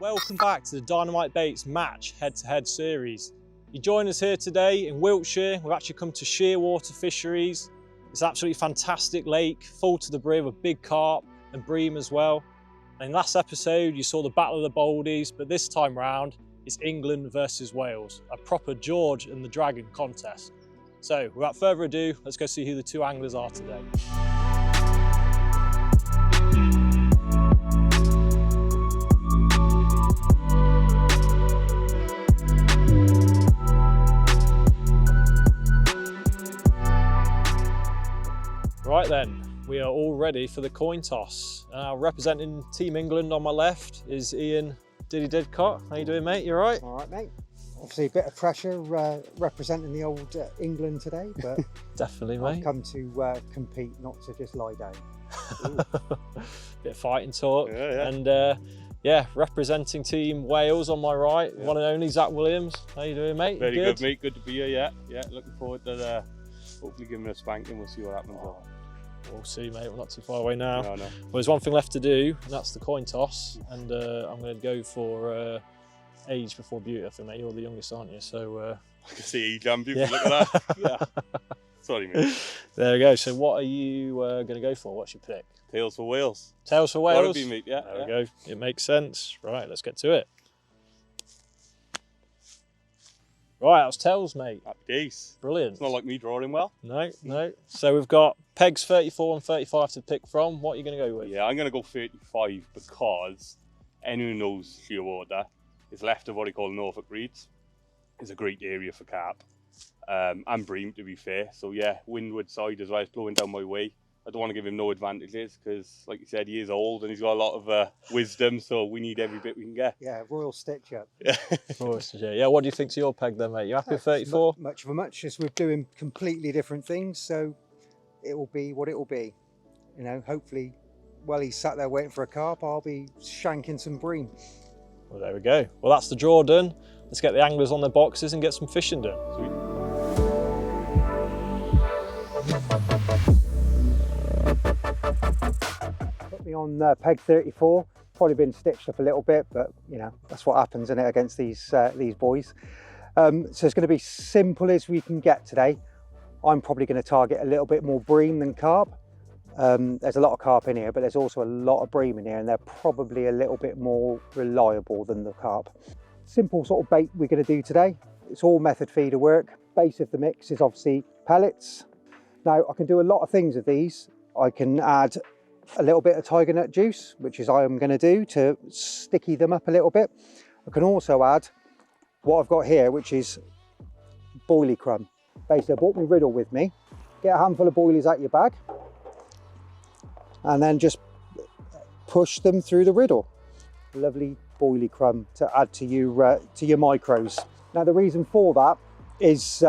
Welcome back to the Dynamite Baits match head-to-head series. You join us here today in Wiltshire. We've actually come to Shearwater Fisheries. It's an absolutely fantastic lake, full to the brim of big carp and bream as well. And in last episode, you saw the Battle of the Boldies, but this time round, it's England versus Wales, a proper George and the Dragon contest. So without further ado, let's go see who the two anglers are today. Right then, we are all ready for the coin toss. Representing Team England on my left is Ian Didcote. How you doing, mate? You all right? All right, mate. Obviously a bit of pressure representing the old England today, but definitely, mate. I've come to compete, not to just lie down. Bit of fighting talk. Yeah. And yeah, representing Team Wales on my right, one and only Zak Williams. How you doing, mate? Very good, mate. Good to be here. Yeah. Looking forward to hopefully giving it a spanking. We'll see what happens. We'll see, mate. We're not too far away now. No. Well, there's one thing left to do, and that's the coin toss. And I'm going to go for age before beauty. I think, mate. You're the youngest, aren't you? So I can see age and beauty. Yeah. Look at that. Yeah. Sorry, mate. There we go. So what are you going to go for? What's your pick? Tails for Wales. Tails for Wales? Gotta be, mate. Yeah. There we go. It makes sense. Right, let's get to it. Right, that was tails, mate. Happy days. Brilliant. It's not like me drawing well. No. So we've got pegs 34 and 35 to pick from. What are you going to go with? Yeah, I'm going to go 35 because anyone who knows Shearwater is left of what they call Norfolk Reeds. It's a great area for carp. And bream, to be fair. So yeah, windward side as well. It's blowing down my way. I don't want to give him no advantages because, like you said, he is old and he's got a lot of wisdom, so we need every bit we can get. Yeah, royal stitch up. Yeah, what do you think's your peg then, mate? You happy with 34? Much of a muchness. We're doing completely different things, so it will be what it will be. You know, hopefully, while he's sat there waiting for a carp, I'll be shanking some bream. Well, there we go. Well, that's the draw done. Let's get the anglers on their boxes and get some fishing done. Sweet. Put me on peg 34. Probably been stitched up a little bit, but you know that's what happens in it against these boys. So it's going to be simple as we can get today. I'm probably going to target a little bit more bream than carp. There's a lot of carp in here, but there's also a lot of bream in here, and they're probably a little bit more reliable than the carp. Simple sort of bait we're going to do today. It's all method feeder work. Base of the mix is obviously pellets. Now I can do a lot of things with these. I can add a little bit of tiger nut juice, which is I'm going to do to sticky them up a little bit. I can also add what I've got here, which is boilie crumb. Basically, I brought my riddle with me. Get a handful of boilies out your bag and then just push them through the riddle. Lovely boilie crumb to add to your micros. Now the reason for that is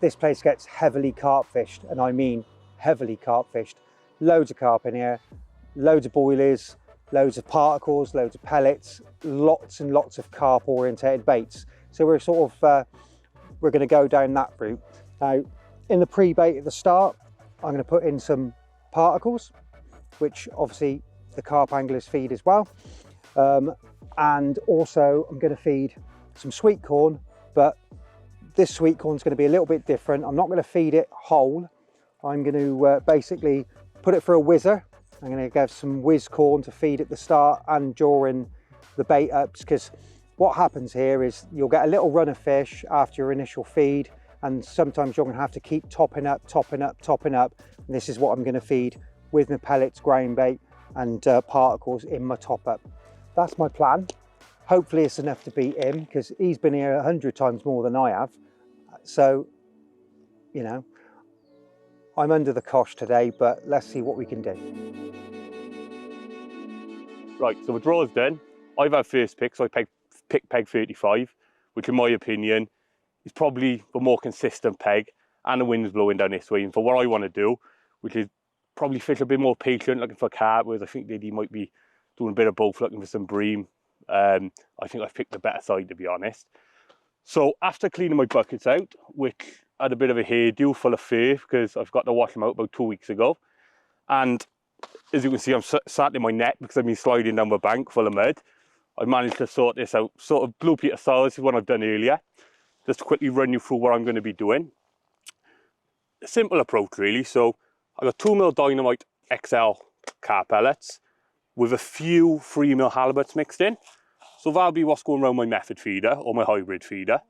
this place gets heavily carp fished, and I mean heavily carp fished. Loads of carp in here, loads of boilies, loads of particles, loads of pellets, lots and lots of carp orientated baits. So we're sort of we're going to go down that route. Now in the pre-bait at the start, I'm going to put in some particles, which obviously the carp anglers feed as well. And also I'm going to feed some sweet corn, but this sweet corn is going to be a little bit different. I'm not going to feed it whole. I'm going to basically put it through a whizzer. I'm going to give some whiz corn to feed at the start and during the bait ups, because what happens here is you'll get a little run of fish after your initial feed, and sometimes you're going to have to keep topping up. And this is what I'm going to feed with my pellets, ground bait and particles in my top up. That's my plan. Hopefully it's enough to beat him, because he's been here 100 times more than I have. So, you know, I'm under the cosh today, but let's see what we can do. Right, so the draw's done. I've had first pick, so I picked peg 35, which in my opinion is probably the more consistent peg, and the wind's blowing down this way. And for what I want to do, which is probably fish a bit more patient, looking for carp, whereas I think that he might be doing a bit of both, looking for some bream. I think I've picked the better side, to be honest. So after cleaning my buckets out, which had a bit of a hairdo full of fur because I've got to wash them out about 2 weeks ago, and as you can see, I'm sat in my net because I've been sliding down the bank full of mud. I managed to sort this out, sort of Blue Peter style. This is what I've done earlier. Just to quickly run you through what I'm going to be doing. A simple approach really. So I've got 2mm Dynamite XL carp pellets with a few 3mm halibuts mixed in. So that'll be what's going around my method feeder or my hybrid feeder.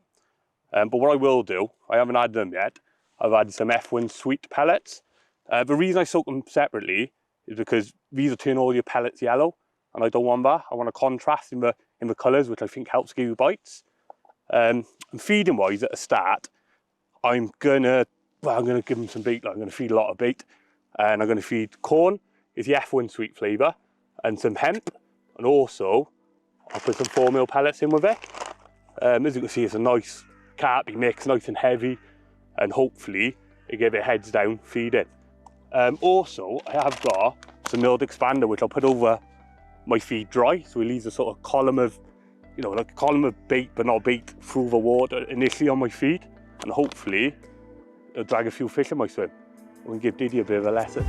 But what I will do, I haven't added them yet, I've added some F1 sweet pellets. The reason I soak them separately is because these will turn all your pellets yellow, and I don't want that. I want a contrast in the colours, which I think helps give you bites. And feeding wise at the start, I'm gonna give them some bait. I'm gonna feed a lot of bait, and I'm gonna feed corn, is the F1 sweet flavour, and some hemp, and also I'll put some 4mm pellets in with it. As you can see, it's a nice carpy mix, nice and heavy, and hopefully it give it heads down feeding. Also, I have got some milled expander which I'll put over my feed dry, so it leaves a sort of column of, you know, like a column of bait, but not bait, through the water initially on my feed, and hopefully it'll drag a few fish in my swim. I'm gonna give Diddy a bit of a lesson.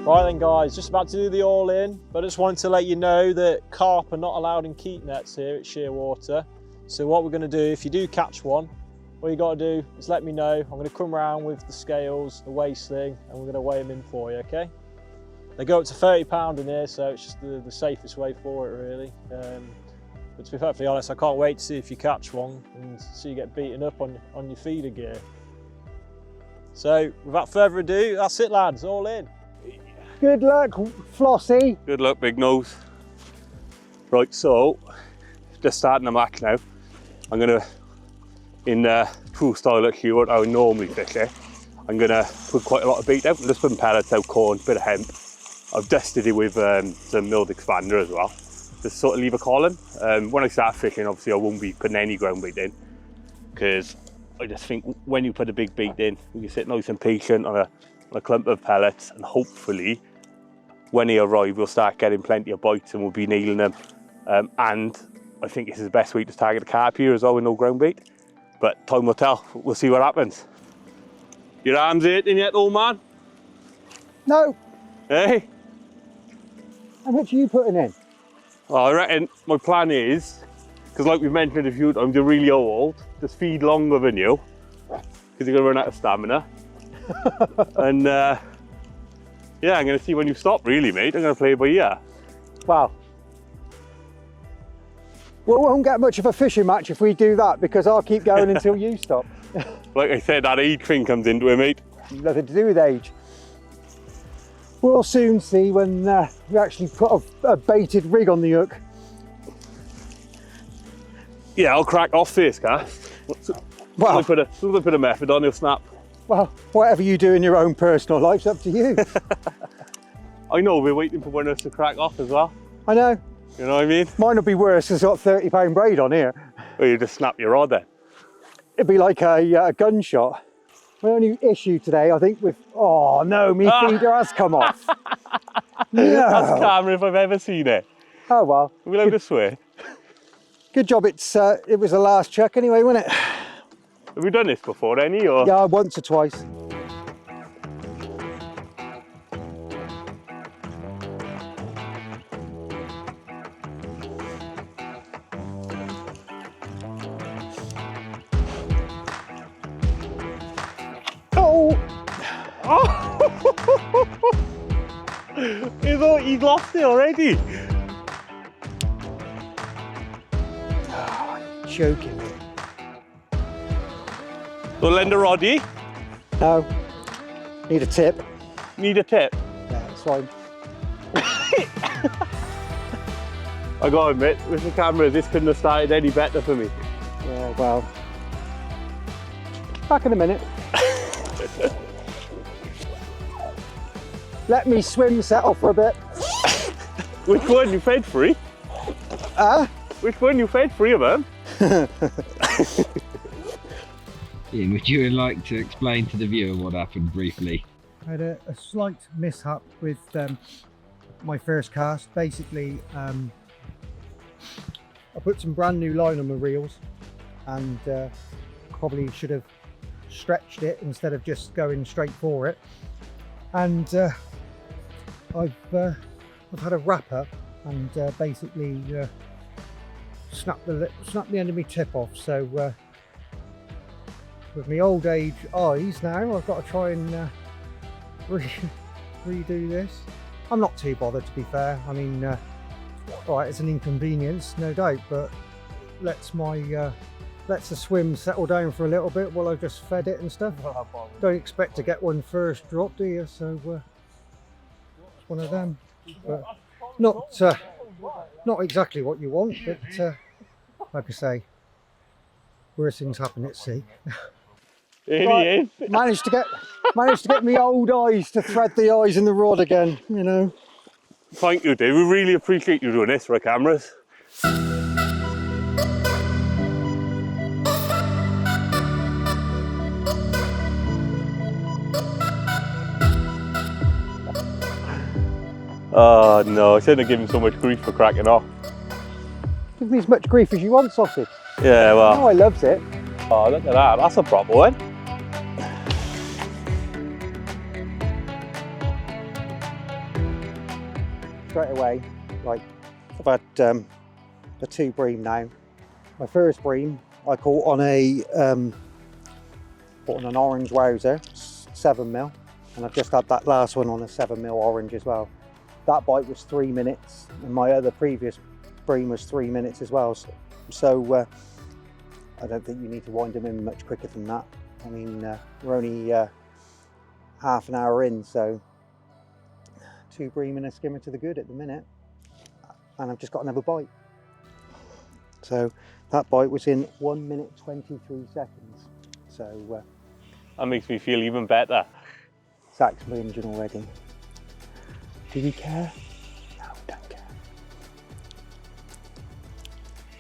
Right then guys, just about to do the all in, but I just wanted to let you know that carp are not allowed in keep nets here at Shearwater. So what we're going to do, if you do catch one, what you got to do is let me know. I'm going to come around with the scales, the weigh sling, and we're going to weigh them in for you, okay? They go up to 30 pound in here, so it's just the safest way for it really. But to be perfectly honest, I can't wait to see if you catch one and see you get beaten up on your feeder gear. So without further ado, that's it lads, all in. Good luck, Flossie. Good luck, Big Nose. Right, so just starting the match now. I'm gonna, in true style at Shearwater, I would normally fish it. I'm gonna put quite a lot of bait out. I'm just putting pellets out, corn, bit of hemp. I've dusted it with some milled expander as well, just sort of leave a column. When I start fishing, obviously I won't be putting any ground bait in, because I just think when you put a big bait in, you sit nice and patient on a clump of pellets, and hopefully when they arrive we'll start getting plenty of bites and we'll be nailing them. And I think this is the best way to target the carp here as well, with no ground bait. But time will tell, we'll see what happens. Your arms aching yet, old man? No. Hey? How much are you putting in? Well, I reckon my plan is, because like we've mentioned a few times, you're really old, just feed longer than you, because you're going to run out of stamina. And yeah, I'm going to see when you stop really, mate. I'm going to play it by ear. Wow. Well, we won't get much of a fishing match if we do that, because I'll keep going until you stop. Like I said, that age thing comes into it, mate. Nothing to do with age. We'll soon see when we actually put a baited rig on the hook. Yeah, I'll crack off first, cast. Well, As soon as I put a method on, he'll snap. Well, whatever you do in your own personal life's up to you. I know, we're waiting for one of us to crack off as well. I know. You know what I mean? Mine would be worse, because it's got 30-pound braid on here. Or you just snap your rod then. It'd be like a gunshot. My only issue today, I think, with, oh no, me feeder has come off. No. That's camera if I've ever seen it. Oh well. Are we allowed to swear? Good job it was the last chuck anyway, wasn't it? Have we done this before, any? Or? Yeah, once or twice. Oh! Oh! He's lost it already. Oh, choking me. So lend a roddy. No. Need a tip. Need a tip. Yeah, it's fine. I gotta admit, with the camera, this couldn't have started any better for me. Yeah, well. Back in a minute. Let me swim settle for a bit. Which one? You fed free? Which one? You fed free of them? Ian, would you like to explain to the viewer what happened briefly? I had a slight mishap with my first cast. Basically, I put some brand new line on my reels, and probably should have stretched it instead of just going straight for it. And I've had a wrapper and basically snapped the end of my tip off. So with my old age eyes now, I've got to try and redo this. I'm not too bothered, to be fair. I mean, right, it's an inconvenience, no doubt, but lets the swim settle down for a little bit while I just fed it and stuff. Don't expect to get one first drop, do you? So it's one of them. But not exactly what you want, but like I say, worse things happen at sea. Right, managed to get my old eyes to thread the eyes in the rod again, you know. Thank you, Dave. We really appreciate you doing this for our cameras. Oh no, I shouldn't have given so much grief for cracking off. Give me as much grief as you want, sausage. Yeah, well. Oh, I loves it. Oh, look at that. That's a proper one. Straight away, like, I've had the 2 bream now. My first bream I caught on an orange wowser, 7mm, and I've just had that last one on a 7mm orange as well. That bite was 3 minutes, and my other previous bream was 3 minutes as well. So I don't think you need to wind them in much quicker than that. I mean, we're only half an hour in, so 2 bream and a skimmer to the good at the minute, and I've just got another bite. So that bite was in 1 minute 23 seconds. So that makes me feel even better. Zak's whinging already. Do you care? No, don't care.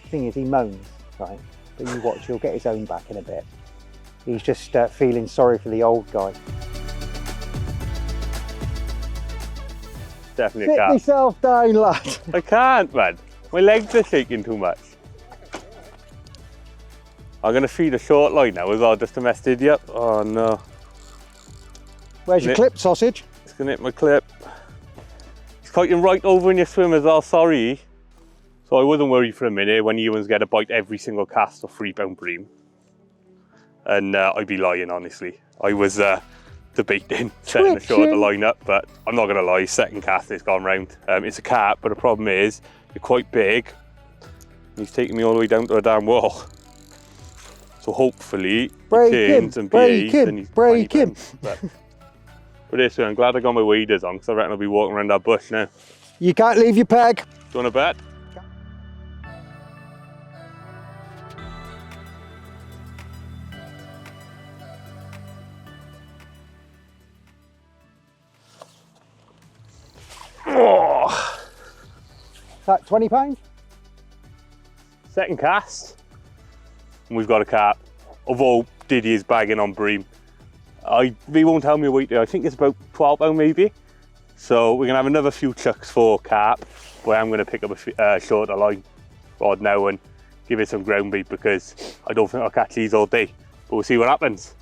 Thing is, he moans, right? But you watch, he'll get his own back in a bit. He's just feeling sorry for the old guy. Definitely a cat. Sit yourself down, lad. I can't, man. My legs are shaking too much. I'm going to feed a short line now as well, just to mess it up. Oh no. Where's your clip, sausage? It's going to hit my clip. It's kiting right over in your swim as well, sorry. So I wasn't worried for a minute when Ewan's get a bite every single cast of 3-pound bream. And I'd be lying, honestly. I was debating setting the shorter line up, but I'm not going to lie, second cast it's gone round. It's a carp, but the problem is, you're quite big. He's taking me all the way down to the damn wall. So hopefully, he turns and behaves and he's break him. But this way, I'm glad I got my waders on, because I reckon I'll be walking around that bush now. You can't leave your peg. Do you want to bet? Oh. Is that £20? Second cast, and we've got a carp. Although Diddy is bagging on bream. They won't tell me a weight there. I think it's about 12 pound maybe. So we're gonna have another few chucks for carp, where I'm gonna pick up a shorter line rod now and give it some ground bait, because I don't think I'll catch these all day. But we'll see what happens.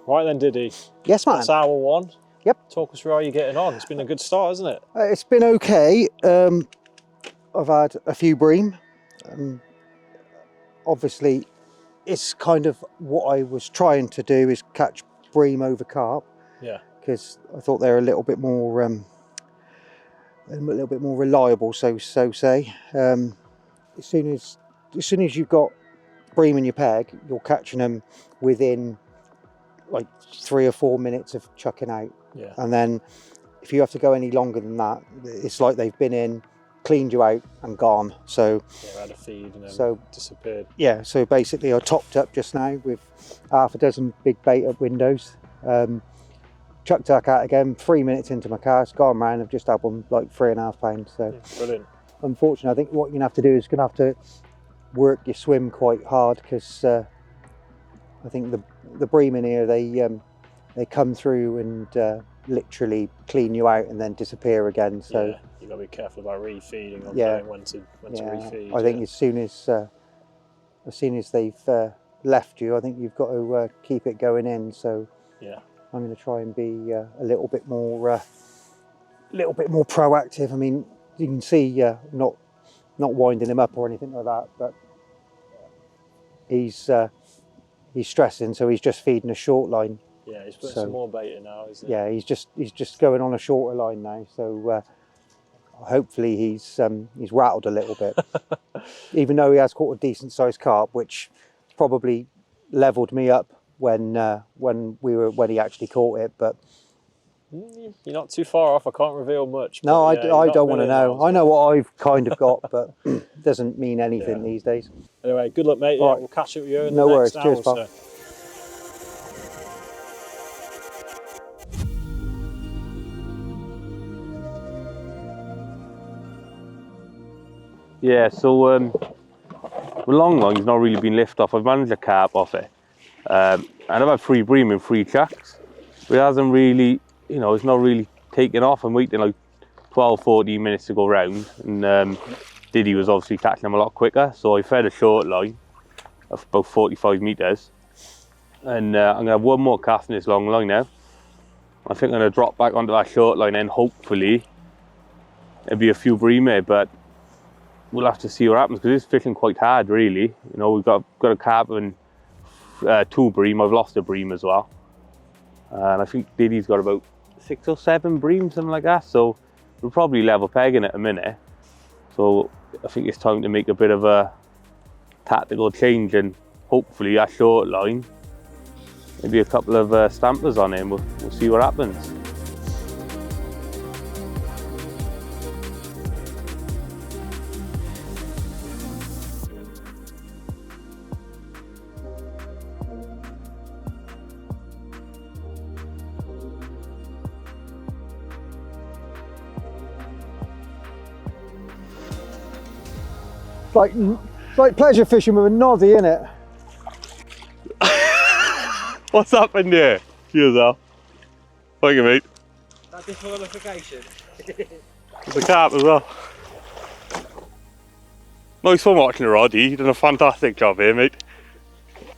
Right then, Diddy. Yes, man. That's hour 1. Yep. Talk us through how you're getting on. It's been a good start, hasn't it? It's been okay. I've had a few bream. Obviously, it's kind of what I was trying to do, is catch bream over carp. Yeah. Because I thought they're a little bit more reliable, so say. As soon as you've got bream in your peg, you're catching them within like 3 or 4 minutes of chucking out. Yeah. And then if you have to go any longer than that, it's like they've been in, cleaned you out and gone. So yeah, had a feed and then disappeared. Yeah, so basically I topped up just now with half a dozen big bait up windows. chucked that out again, 3 minutes into my cast, gone round, I've just had one like 3.5 pounds. So Brilliant. unfortunately, I think what you're gonna have to do is gonna have to work your swim quite hard, because I think the bream in here, they come through and literally clean you out and then disappear again. So yeah, you've got to be careful about refeeding or yeah, knowing when to refeed. I think as soon as they've left you, I think you've got to keep it going in. So yeah, I'm going to try and be a little bit more proactive. I mean, you can see not winding him up or anything like that, but he's stressing, so he's just feeding a short line. yeah, he's putting some more bait in now, isn't he? Yeah, he's just going on a shorter line now. So hopefully he's rattled a little bit, even though he has caught a decent sized carp, which probably levelled me up when he actually caught it. But you're not too far off. I can't reveal much. No, I don't want to know. Miles, I know what I've kind of got, but it doesn't mean anything these days. Anyway, good luck, mate. All right. We'll catch up with you in No the worries. next hour Cheers, or pal. so. Yeah, so the long line's not really been lifted off. I've managed a carp off it. And I've had 3 bream and 3 chucks. But it hasn't really, it's not really taken off. I'm waiting like 12, 14 minutes to go round. And Diddy was obviously catching them a lot quicker. So I fed a short line of about 45 metres. And I'm going to have one more cast in this long line now. I think I'm going to drop back onto that short line and hopefully there'll be a few bream here. But we'll have to see what happens, because it's fishing quite hard, really. We've got a carp and 2 bream. I've lost a bream as well, and I think Diddy's got about 6 or 7 bream, something like that. So we'll probably level pegging at a minute. So I think it's time to make a bit of a tactical change, and hopefully that short line, maybe a couple of stampers on him. We'll see what happens. It's like pleasure fishing with a noddy, innit? What's happened here? Cheers, Al. Thank you, mate. That disqualification. There's a carp as well. Nice one watching the Roddy. You've done a fantastic job here, mate.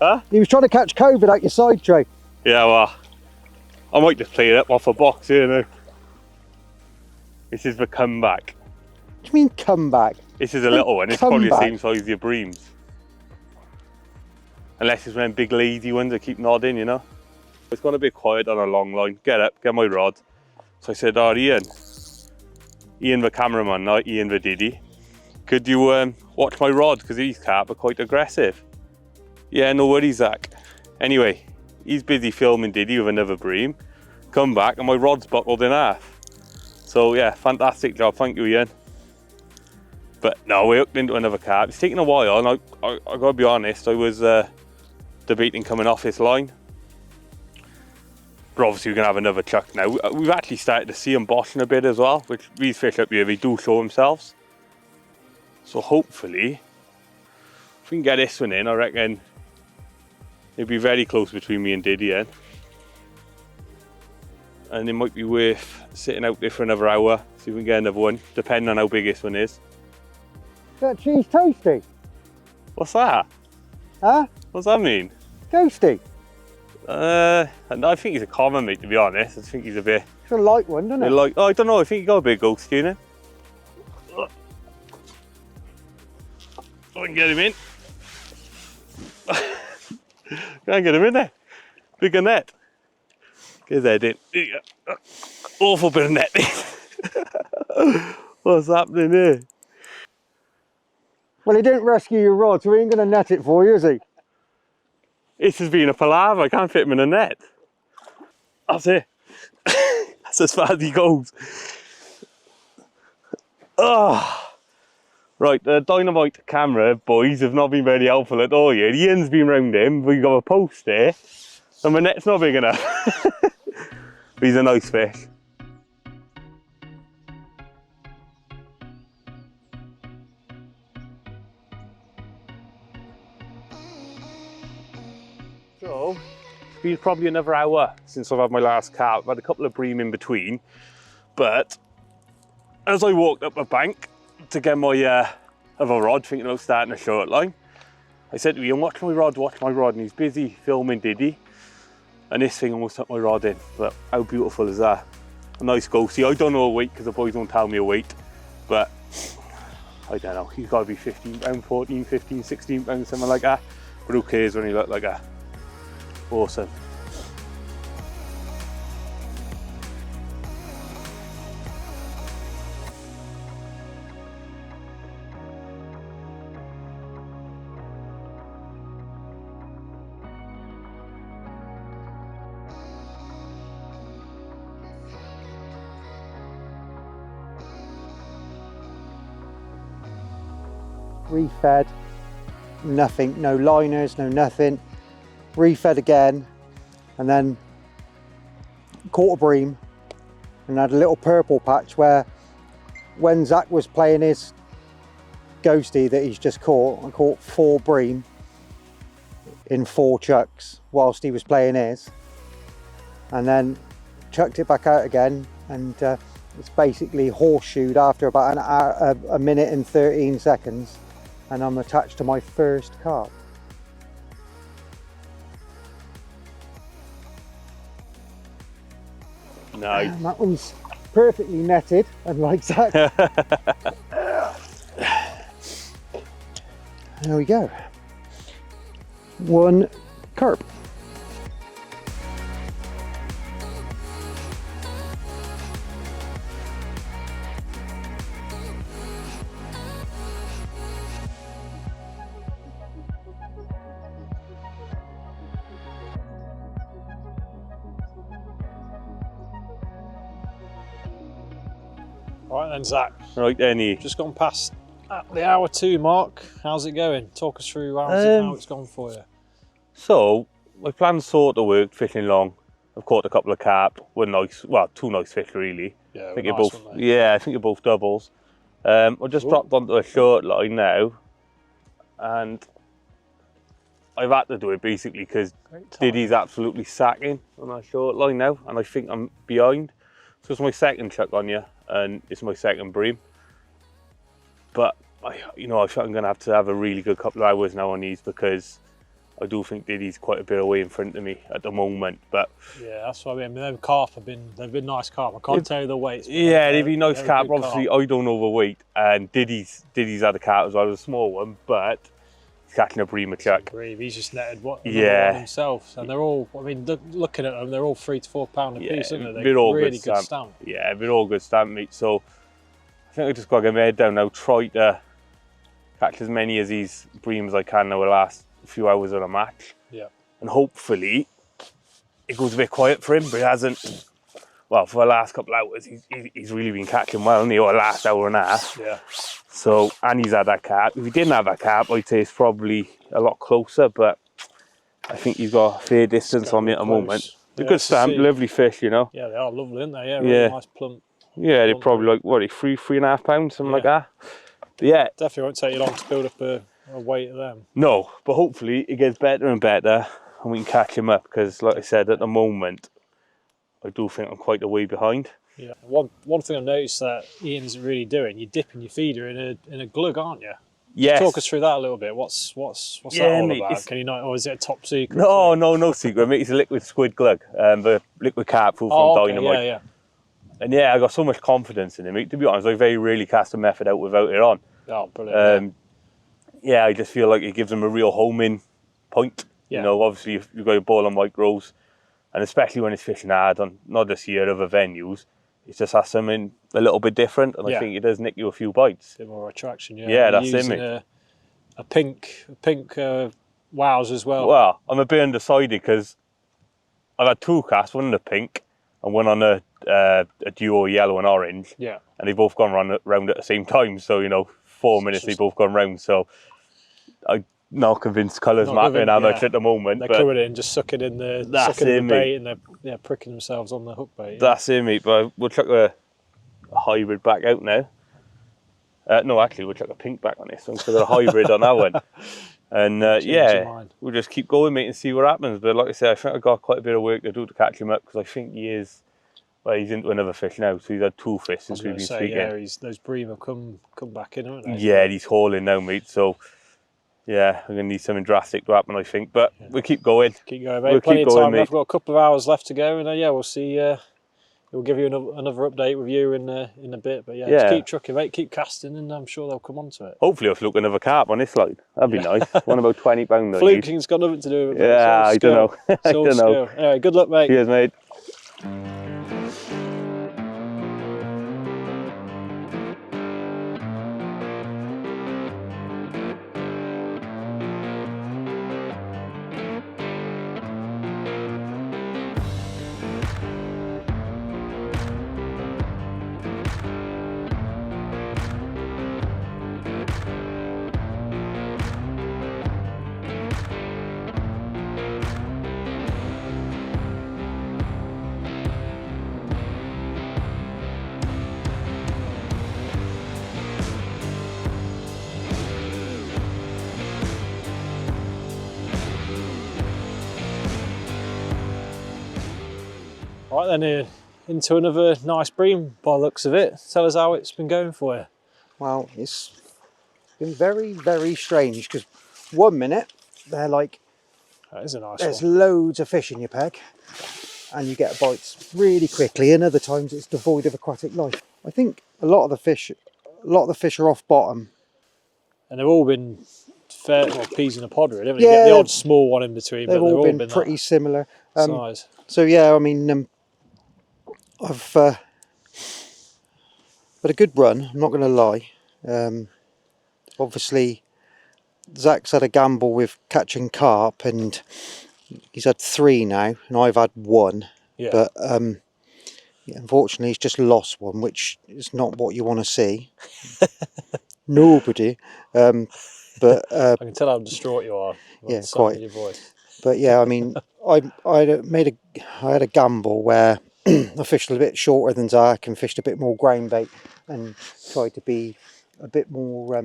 Huh? He was trying to catch COVID out your side tray. Yeah, well, I might just play it up off a box here now. This is the comeback. What do you mean come back? This is a little one. It's probably the Comeback. same size as your breams. Unless it's one of them big lazy ones that keep nodding, It's gone a bit quiet on a long line. Get up, get my rod. So I said, Ian the cameraman, not Ian the Diddy, could you watch my rod, because these carp are quite aggressive. Yeah, no worries, Zach. Anyway, he's busy filming Diddy with another bream. Come back and my rod's buckled in half. So yeah, fantastic job, thank you, Ian. But no, we hooked into another carp. It's taken a while, and I gotta be honest, I was debating coming off this line. But obviously we're gonna have another chuck now. We've actually started to see them boshing a bit as well, which these fish up here, they do show themselves. So hopefully, if we can get this one in, I reckon it'll be very close between me and Diddy then. And it might be worth sitting out there for another hour, see if we can get another one, depending on how big this one is. Is that cheese tasty? What's that? Huh? What's that mean? Tasty. I think he's a common, mate, to be honest. I think he's a bit... It's a light one, doesn't it? Like, I don't know, I think he got a bit ghosty in it. I can get him in. Can't get him in there. Bigger net. Get his head in. There you go. Awful bit of net. What's happening here? Well, he didn't rescue your rod, so he ain't going to net it for you, is he? This has been a palaver. I can't fit him in a net. That's it. That's as far as he goes. Oh. Right, the dynamite camera boys have not been very helpful at all yet. Ian's been round him, we've got a post there, and my net's not big enough. He's a nice fish. So, it's been probably another hour since I've had my last carp. I've had a couple of bream in between, but as I walked up a bank to get my other rod, thinking about starting a short line, I said to Ian, watch my rod, and he's busy filming Diddy, and this thing almost took my rod in. But how beautiful is that? A nice ghosty. I don't know a weight because the boys don't tell me a weight, but I don't know, he's got to be 15 pound, 14, 15, 16 pounds, something like that. But who cares when he look like that? Awesome. Refed, nothing, no liners, no nothing. Refed again, and then caught a bream, and had a little purple patch where when Zak was playing his ghosty that he's just caught, I caught 4 bream in 4 chucks whilst he was playing his, and then chucked it back out again, and it's basically horseshoed after about an hour, a minute and 13 seconds, and I'm attached to my first carp. Nice. And that one's perfectly netted, unlike Zak. There we go. 1 carp. All right then, Zak. Right then, you. Just gone past the hour 2 mark. How's it going? Talk us through how it's gone for you. So, my plan sort of worked, fishing long. I've caught a couple of carp, were nice, well, 2 nice fish really. Yeah, I think nice, both, yeah, I think you're both doubles. I just dropped onto a short line now, and I've had to do it basically because Diddy's absolutely sacking on that short line now, and I think I'm behind. So it's my second chuck on you, and it's my second bream. But I think I'm going to have a really good couple of hours now on these, because I do think Diddy's quite a bit away in front of me at the moment. But yeah, that's what I mean. Them carp they've been nice carp. I can't tell you the weights. Yeah, they've been nice carp. Obviously, carp. I don't overweight, and Diddy's had a carp as well, a small one, but he's catching a bream a chuck. He's just netted one himself, and they're all. I mean, looking at them, they're all £3 to £4 a piece, aren't they? They're all really good stamp. Yeah, they're all good stamp, mate. So I think I just got to get my head down now, try to catch as many of these breams as I can now the last few hours of the match. Yeah. And hopefully it goes a bit quiet for him, but he hasn't. Well, for the last couple of hours, he's really been catching well, only the last hour and a half. Yeah. So, and he's had that carp. If he didn't have that carp, I'd say it's probably a lot closer, but I think he's got a fair distance on me at the moment. A good stamp, lovely fish, you know. Yeah, they are lovely, aren't they? Yeah, really nice plump. Yeah, they're probably like, what, 3.5 pounds, something like that. But yeah. Definitely won't take you long to build up a weight of them. No, but hopefully it gets better and better and we can catch him up, because like I said, at the moment, I do think I'm quite a way behind. Yeah. One thing I've noticed that Ian isn't really doing, you're dipping your feeder in a glug, aren't you? Yes. Talk us through that a little bit. What's that all about? Can you not, or is it a top secret? No secret, mate. It's a liquid squid glug, the liquid carp food from Dynamite. Yeah. And yeah, I got so much confidence in it, mate. To be honest, I very rarely cast a method out without it on. Oh, brilliant. Yeah, I just feel like it gives them a real homing point. Yeah. You know, obviously you've got your ball on micros, and especially when it's fishing hard on not just here, other venues, it just has something a little bit different, and I think it does nick you a few bites. A bit more attraction, yeah. Yeah, that's it, mate. A pink wows as well. Well, I'm a bit undecided because I've had 2 casts, one on the pink and one on a duo yellow and orange. Yeah. And they've both gone round at the same time. So, 4 minutes they've both gone round. So not convinced colours mattering how much at the moment. They're but coming in, just sucking in the bait, and they're pricking themselves on the hook bait. That's it, mate. But we'll chuck a hybrid back out now. No, actually, we'll chuck a pink back on this one because of the hybrid on that one. And yeah, we'll just keep going, mate, and see what happens. But like I said, I think I've got quite a bit of work to do to catch him up because I think he is. Well, he's into another fish now, so he's had 2 fish since we've been speaking. Yeah, those Bream have come back in, haven't they? Yeah, he's hauling now, mate. So yeah, we're gonna need something drastic to happen, I think. But we'll keep going. Keep going, mate. Plenty of time left. We've got a couple of hours left to go, and yeah, we'll see. We'll give you another update with you in a bit. But yeah, just keep trucking, mate. Keep casting, and I'm sure they'll come onto it. Hopefully, I'll look another carp on this line. That'd be nice. One about 20 pounds. Fluking's got nothing to do with it. Yeah, I don't know. I don't know. Anyway, good luck, mate. Cheers, mate. Right then, Ian, into another nice bream by the looks of it. Tell us how it's been going for you. Well, it's been very, very strange because one minute they're like, that is a nice there's one. loads of fish in your peg and you get bites really quickly, and other times it's devoid of aquatic life. I think a lot of the fish are off bottom. And they've all been fair, well, peas in a pod, really, haven't you? You get the odd small one in between, They've but they've all been pretty similar size. So yeah, I mean, I've had a good run, I'm not going to lie. Obviously, Zak's had a gamble with catching carp, and he's had 3 now, and I've had 1. Yeah. But yeah, unfortunately, he's just lost one, which is not what you want to see. Nobody. But I can tell how distraught you are. Yeah, quite. Your voice. But yeah, I mean, I had a gamble where I fished a bit shorter than Zak and fished a bit more ground bait and tried to be a bit more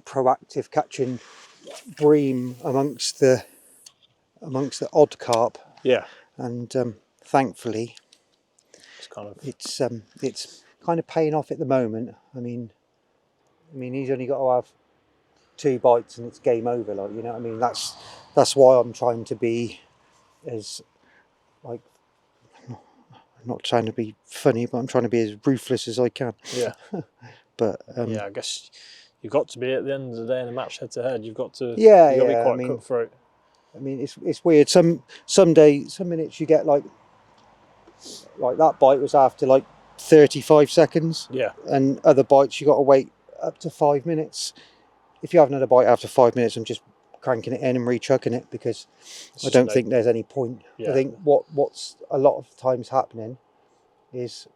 proactive, catching bream amongst the odd carp. Yeah. And thankfully, it's kind of paying off at the moment. I mean, he's only got to have 2 bites and it's game over. Like, you know what I mean? That's why I'm trying to be as, like, I'm not trying to be funny, but I'm trying to be as ruthless as I can. Yeah. But yeah, I guess you've got to be at the end of the day in a match head to head. You've got to be quite cutthroat. I mean, it's weird. Some minutes you get like that bite was after like 35 seconds. Yeah. And other bites you got to wait up to 5 minutes. If you haven't had a bite after 5 minutes, I'm just cranking it in and re-chucking it because I don't think there's any point. Yeah. I think what's a lot of times happening is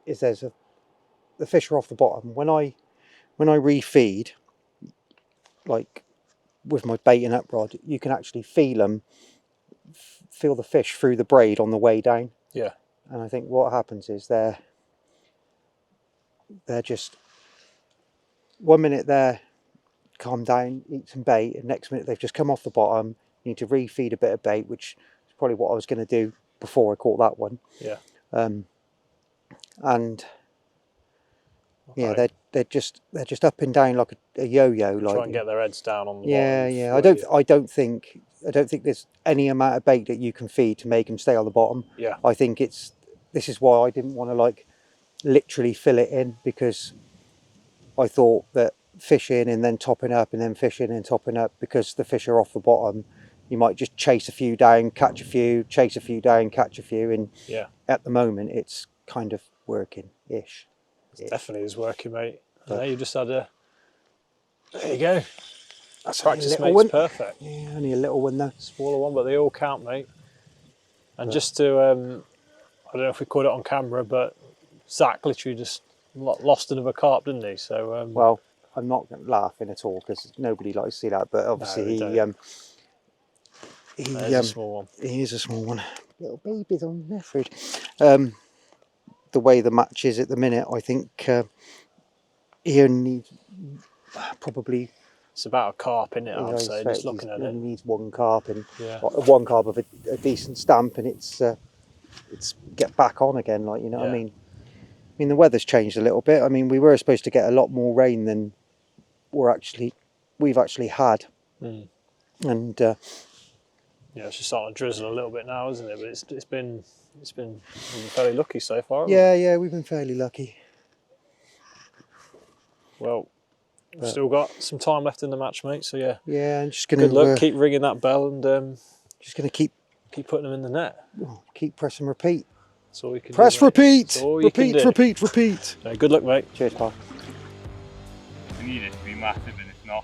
the fish are off the bottom. When I refeed, like with my bait and up rod, you can actually feel the fish through the braid on the way down. Yeah. And I think what happens is they're just 1 minute they're calm down, eat some bait, and next minute they've just come off the bottom. You need to refeed a bit of bait, which is probably what I was going to do before I caught that one. Yeah. And yeah, they're just up and down like a yo-yo. Like, try and get their heads down on the bottom. Yeah. I don't think there's any amount of bait that you can feed to make them stay on the bottom. Yeah. I think this is why I didn't want to like literally fill it in, because I thought that fishing and then topping up and then fishing and topping up, because the fish are off the bottom, you might just chase a few down, catch a few, chase a few down, catch a few, and at the moment it's kind of working-ish. It definitely is working, mate. You just had there you go. That's practice makes perfect. Yeah, only a little one though. Smaller one, but they all count, mate. And just to, I don't know if we caught it on camera, but Zak literally just lost another carp, didn't he? So well, I'm not laughing at all because nobody likes to see that. But obviously No, he a small one. He is a small one. Little babies on there, Fred. The way the match is at the minute, I think he only needs probably. It's about a carp, isn't it? I'd say, just looking at he it. only needs one carp and Yeah. one carp of a decent stamp, and it's get back on again. Like, you know what I Yeah. mean? I mean, the weather's changed a little bit. I mean, we were supposed to get a lot more rain than we've actually had, and yeah, it's just starting to drizzle a little bit now, isn't it? But it's been we've been fairly lucky so far. haven't yeah, we've been fairly lucky. we? Well, we've still got some time left in the match, mate. So yeah, I'm just gonna good luck. Keep ringing that bell and just gonna keep putting them in the net. press and repeat. That's all we can Press do, mate. repeat, That's all you can do. repeat. So, good luck, mate. Cheers, pal. We need it to be massive and it's not.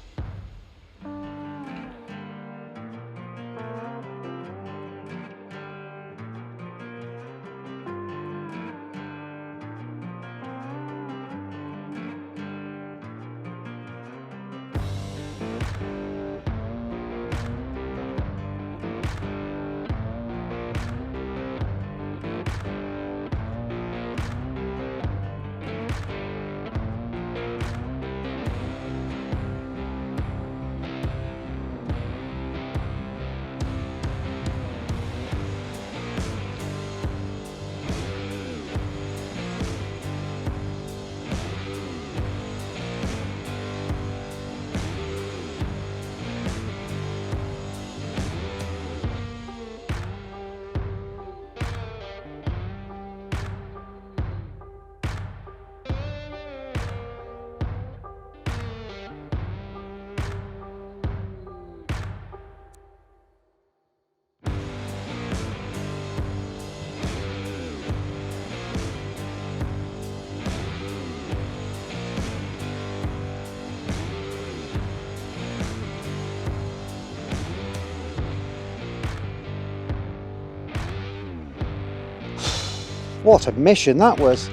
What a mission that was.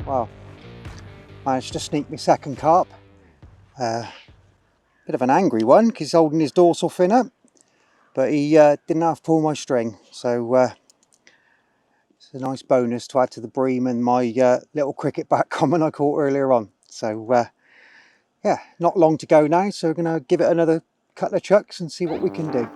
Wow. Managed to sneak my second carp. Bit of an angry one because he's holding his dorsal fin up, but he didn't have to pull my string. So it's a nice bonus to add to the bream and my little cricket back common I caught earlier on. So yeah, not long to go now. So we're going to give it another couple of chucks and see what we can do.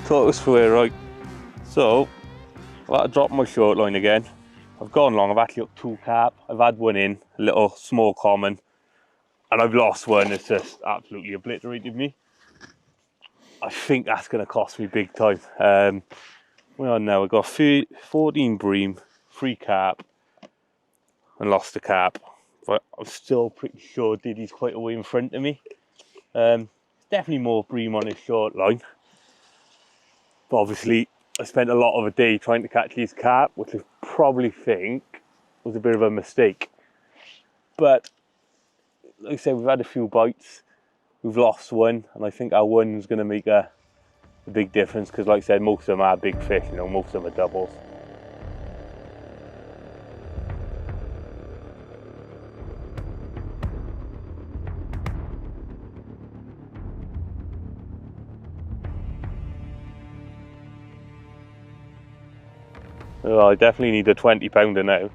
Thought it was fair, right? So I've had to drop my short line again. I've gone long, I've actually got 2 carp, I've had one in, a little small common, and I've lost one that's just absolutely obliterated me. I think that's going to cost me big time. Where on now? I got 14 bream, 3 carp, and lost a carp. But I'm still pretty sure Diddy's quite a way in front of me. Definitely more bream on his short line. But obviously, I spent a lot of a day trying to catch these carp, which I probably think was a bit of a mistake. But like I said, we've had a few bites, we've lost one, and I think our one's going to make a big difference because, like I said, most of them are big fish, you know, most of them are doubles. Oh, I definitely need a 20 pounder now,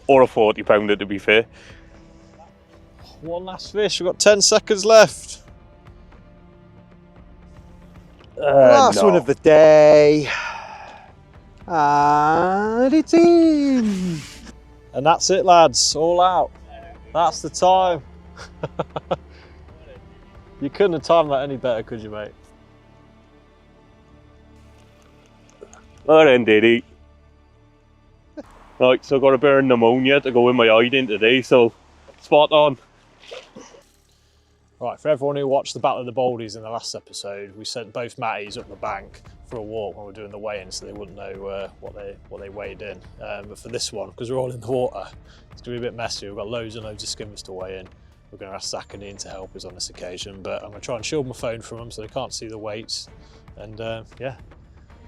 or a 40 pounder to be fair. One last fish. We've got 10 seconds left. Last one of the day. And it's in. And that's it, lads. All out. That's the time. You couldn't have timed that any better, could you, mate? Well then, Diddy. Right, so I've got a bit of pneumonia to go in my hiding today, so spot on. Right, for everyone who watched the Battle of the Baldies in the last episode, we sent both Matties up the bank for a walk when we were doing the weigh-in, so they wouldn't know what they weighed in. But for this one, because we're all in the water, it's going to be a bit messy. We've got loads and loads of skimmers to weigh in. We're going to ask Zak and Ian to help us on this occasion, but I'm going to try and shield my phone from them so they can't see the weights. And yeah,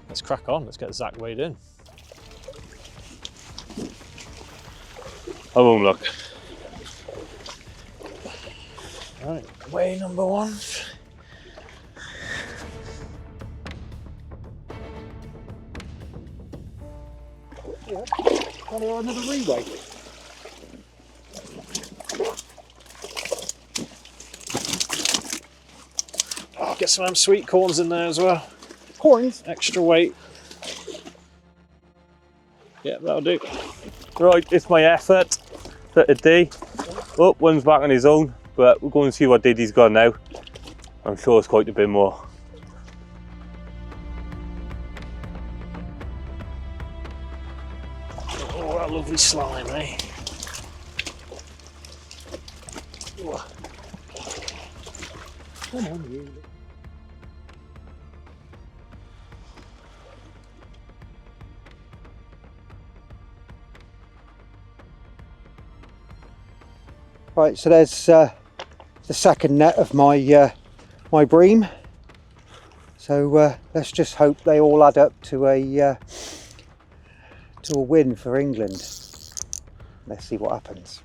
let's crack on. Let's get Zak weighed in. I won't look. Right, weigh number one. Yeah, want to another reweigh? Oh, get some sweet corns in there as well. Corns? Extra weight. Yeah, that'll do. Right, it's my effort for today. Oh, one's back on his own, but we'll go and see what Diddy's got now. I'm sure it's quite a bit more. Oh, that lovely slime, eh? Come on, you. Right, so there's the second net of my my bream. So let's just hope they all add up to a win for England. Let's see what happens.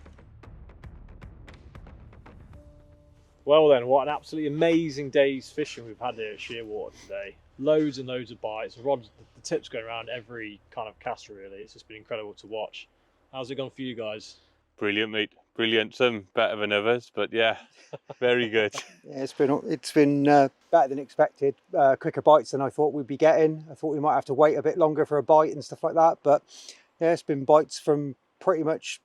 Well then, what an absolutely amazing day's fishing we've had here at Shearwater today. Loads and loads of bites. The tips going around every kind of cast really. It's just been incredible to watch. How's it gone for you guys? Brilliant, mate. Brilliant. Some better than others, but yeah, very good. Yeah, it's been better than expected. Quicker bites than I thought we'd be getting. I thought we might have to wait a bit longer for a bite and stuff like that. But yeah, it's been bites from pretty much,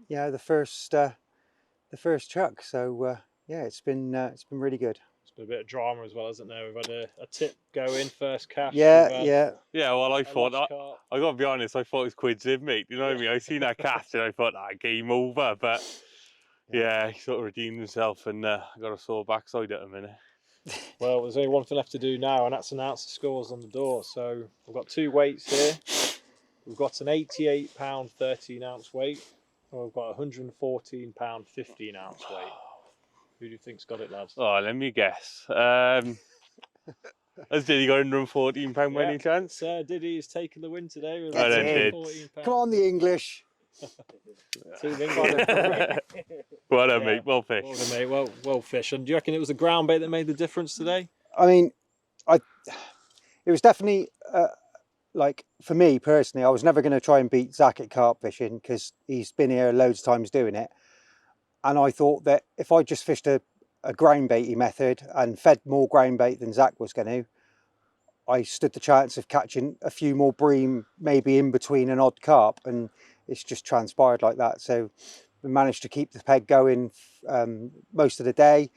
you know, the first chuck. So yeah, it's been really good. It's been a bit of drama as well, hasn't there? We've had a tip go in first cast. Yeah, yeah. Yeah, well, I thought, I got to be honest, I thought it was quids in, mate. You know what I mean? I seen that cast and I thought, game over. But yeah, he sort of redeemed himself and I got a sore backside at a minute. Well, there's only one thing left to do now, and that's announce the scores on the door. So we've got two weights here. We've got an 88 pound 13 ounce weight, and we've got a 114 pound 15 ounce weight. Who do you think's got it, lads? Oh, let me guess. Has Diddy got 114 pound by any chance? Diddy is taking the win today with I don't did. Come on, the English. Team England. Well done, mate. Well fished. Well done, mate. Well fished. And do you reckon it was the ground bait that made the difference today? I mean, it was definitely like for me personally, I was never going to try and beat Zak at carp fishing because he's been here loads of times doing it. And I thought that if I just fished a ground baity method and fed more ground bait than Zak was going to, I stood the chance of catching a few more bream, maybe in between an odd carp, and it's just transpired like that. So we managed to keep the peg going most of the day,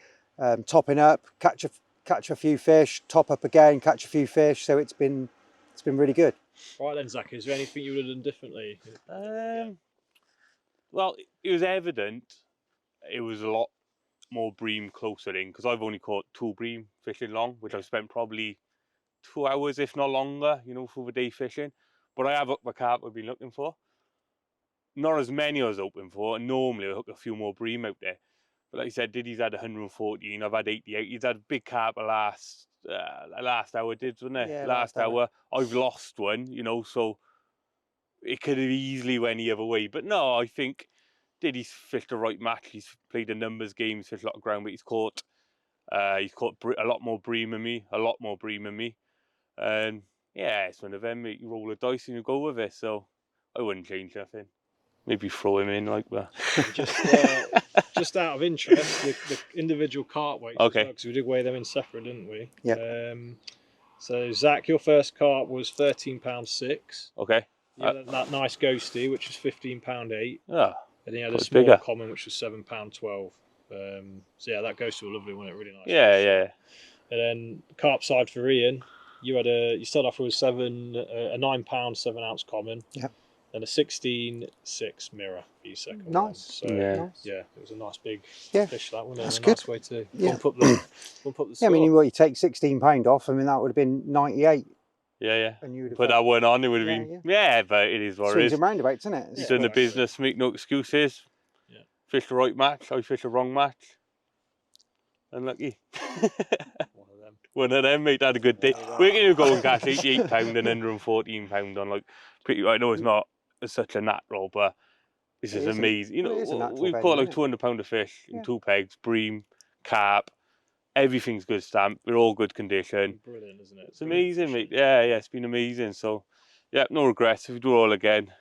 topping up, catch a few fish, top up again, catch a few fish. So it's been really good. Right then, Zak, is there anything you would have done differently? Well, it was evident it was a lot more bream closer in because I've only caught 2 bream fishing long, which I've spent probably 2 hours, if not longer, you know, for the day fishing. But I have hooked the carp I've been looking for. Not as many as I was hoping for, and normally I hook a few more bream out there. But like I said, Diddy's had 114, I've had 88. He's had a big carp last hour, wasn't it? Yeah, last hour. I've lost one, you know, so it could have easily went the other way. But no, I think Diddy's fished the right match. He's played a numbers game, he's fished a lot of ground, but he's caught a lot more bream than me, And yeah, it's one of them, mate. You roll the dice and you go with it, so I wouldn't change nothing. Maybe throw him in like that. Just out of interest, the individual carp weights, okay, because we did weigh them in separate, didn't we? Yeah. So Zak, your first carp was £13.6. Okay. Yeah, that nice ghosty, which was £15.8. Oh. And he had a Quite smaller bigger. common, which was £7.12. So yeah, that goes to a lovely one. It really nice. Yeah, fish. yeah. And then carp side for Ian, you started off with a £9 7-ounce common. Yeah. And a 16.6 mirror for your second one. Nice. So Yeah. yeah, it was a nice big Yeah. fish, that one. That's And a good. nice way to Yeah. bump up the score. Yeah, I mean, you take £16 off. I mean, that would have been 98. Yeah. And you would have Put that one on, it would have Yeah, been. Yeah, but it is what it swings is. and roundabouts, isn't it? You've Yeah, done the exactly. business, make no excuses. Yeah. Fish the right match, I fish the wrong match. Unlucky. One of them, mate, had a good day. We're going to go and catch £88 and £114 on, like, pretty. I know it's not such a natural, but this is isn't. amazing. You Well, it is a know, natural we've venue, caught like isn't £200 of fish in Yeah. 2 pegs, bream, carp, everything's good stamp. We're all good condition. Brilliant, isn't it? It's amazing, mate. Yeah, it's been amazing. So, yeah, no regrets. If we do it all again.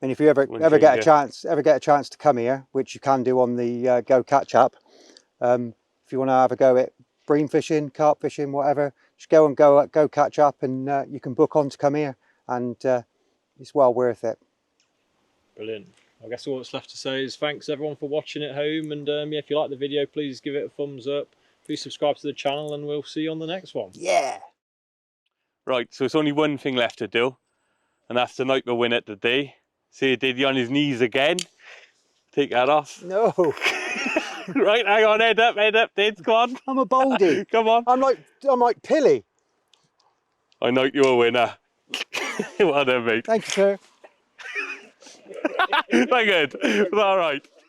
And if you ever Wouldn't get change a chance to come here, which you can do on the Go Catch app, if you want to have a go at bream fishing, carp fishing, whatever, just go and Go Catch app, and you can book on to come here, and it's well worth it. Brilliant. I guess all that's left to say is thanks everyone for watching at home, and yeah, if you like the video, please give it a thumbs up. Please subscribe to the channel, and we'll see you on the next one. Yeah. Right, so it's only one thing left to do, and that's to night the winner today. See Diddy on his knees again. Take that off. No, Right, hang on, head up, Dids, come on. I'm a boldy. Come on. I'm like Pilly. I know you're a winner. Well done, mate. Thank you, sir. Very good. All right.